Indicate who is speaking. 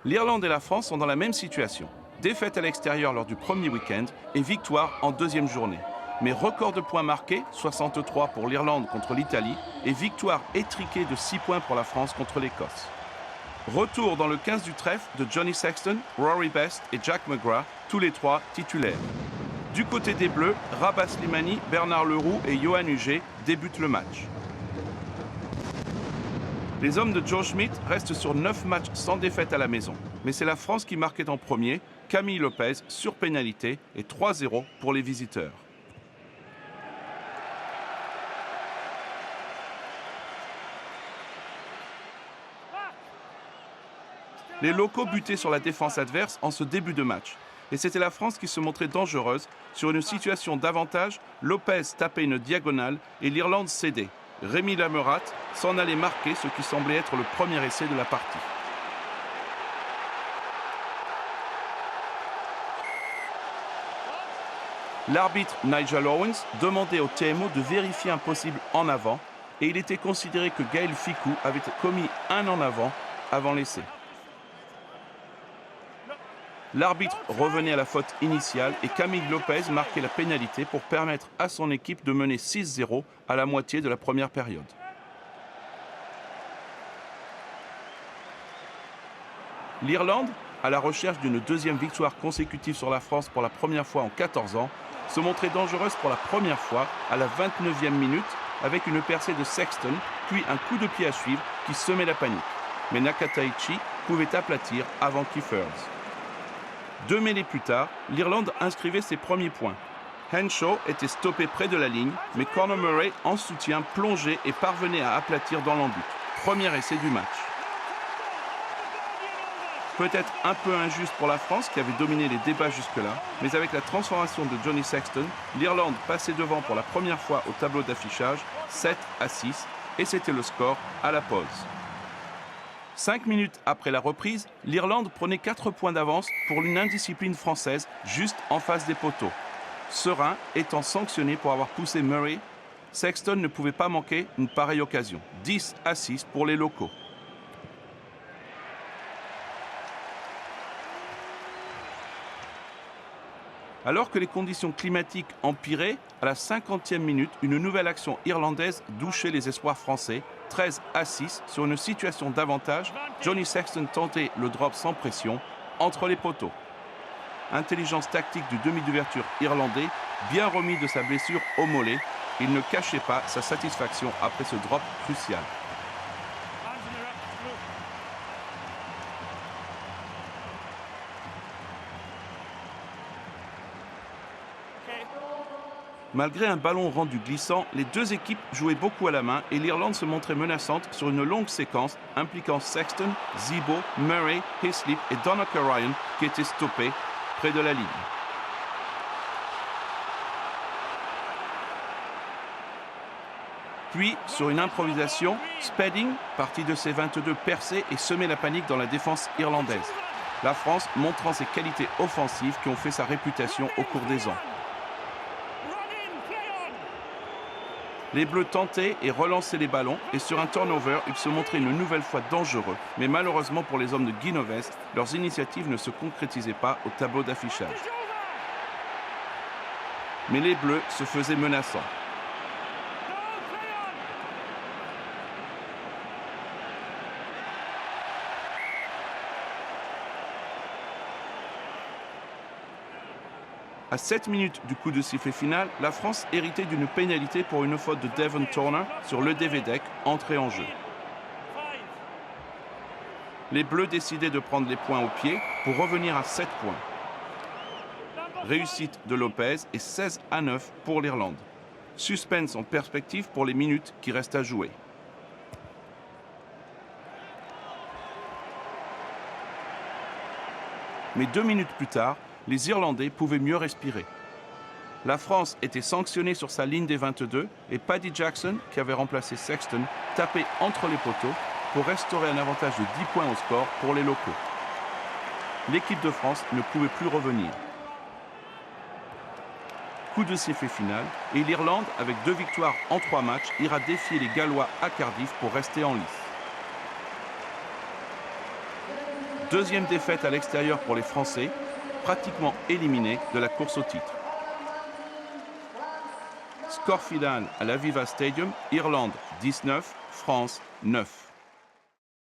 Speaker 1: L'Irlande et la France sont dans la même situation. Défaite à l'extérieur lors du premier week-end et victoire en deuxième journée. Mais record de points marqués, 63 pour l'Irlande contre l'Italie, et victoire étriquée de 6 points pour la France contre l'Écosse. Retour dans le 15 du trèfle de Johnny Sexton, Rory Best et Jack McGrath, tous les trois titulaires. Du côté des Bleus, Rabah Slimani, Bernard Leroux et Johan Huget débutent le match. Les hommes de Joe Schmidt restent sur 9 matchs sans défaite à la maison. Mais c'est la France qui marquait en premier, Camille Lopez sur pénalité et 3-0 pour les visiteurs. Les locaux butaient sur la défense adverse en ce début de match. Et c'était la France qui se montrait dangereuse. Sur une situation d'avantage, Lopez tapait une diagonale et l'Irlande cédait. Rémi Lamerat s'en allait marquer ce qui semblait être le premier essai de la partie. L'arbitre Nigel Owens demandait au TMO de vérifier un possible en avant et il était considéré que Gaël Fickou avait commis un en avant l'essai. L'arbitre revenait à la faute initiale et Camille Lopez marquait la pénalité pour permettre à son équipe de mener 6-0 à la moitié de la première période. L'Irlande, à la recherche d'une deuxième victoire consécutive sur la France pour la première fois en 14 ans, se montrait dangereuse pour la première fois à la 29e minute avec une percée de Sexton, puis un coup de pied à suivre qui semait la panique. Mais Nakataichi pouvait aplatir avant Keefers. 2 mêlées plus tard, l'Irlande inscrivait ses premiers points. Henshaw était stoppé près de la ligne, mais Conor Murray, en soutien, plongeait et parvenait à aplatir dans l'embut. Premier essai du match. Peut-être un peu injuste pour la France qui avait dominé les débats jusque-là, mais avec la transformation de Johnny Sexton, l'Irlande passait devant pour la première fois au tableau d'affichage, 7-6, et c'était le score à la pause. 5 minutes après la reprise, l'Irlande prenait 4 points d'avance pour une indiscipline française juste en face des poteaux. Serein étant sanctionné pour avoir poussé Murray, Sexton ne pouvait pas manquer une pareille occasion. 10-6 pour les locaux. Alors que les conditions climatiques empiraient, à la 50e minute, une nouvelle action irlandaise douchait les espoirs français. 13-6 sur une situation d'avantage, Johnny Sexton tentait le drop sans pression entre les poteaux. Intelligence tactique du demi d'ouverture irlandais, bien remis de sa blessure au mollet, il ne cachait pas sa satisfaction après ce drop crucial. Malgré un ballon rendu glissant, les deux équipes jouaient beaucoup à la main et l'Irlande se montrait menaçante sur une longue séquence impliquant Sexton, Zibo, Murray, Hislip et Donnacha Ryan qui étaient stoppés près de la ligne. Puis, sur une improvisation, Spedding, parti de ses 22, perçait et semait la panique dans la défense irlandaise. La France montrant ses qualités offensives qui ont fait sa réputation au cours des ans. Les Bleus tentaient et relançaient les ballons et sur un turnover, ils se montraient une nouvelle fois dangereux. Mais malheureusement pour les hommes de Guinoves, leurs initiatives ne se concrétisaient pas au tableau d'affichage. Mais les Bleus se faisaient menaçants. À 7 minutes du coup de sifflet final, la France héritait d'une pénalité pour une faute de Devon Turner sur le Devedek, entrée en jeu. Les Bleus décidaient de prendre les points au pied pour revenir à 7 points. Réussite de Lopez et 16-9 pour l'Irlande. Suspense en perspective pour les minutes qui restent à jouer. Mais 2 minutes plus tard, les Irlandais pouvaient mieux respirer. La France était sanctionnée sur sa ligne des 22 et Paddy Jackson, qui avait remplacé Sexton, tapait entre les poteaux pour restaurer un avantage de 10 points au score pour les locaux. L'équipe de France ne pouvait plus revenir. Coup de sifflet final et l'Irlande, avec 2 victoires en 3 matchs, ira défier les Gallois à Cardiff pour rester en lice. Deuxième défaite à l'extérieur pour les Français, pratiquement éliminés de la course au titre. Score final à l'Aviva Stadium, Irlande 19, France 9.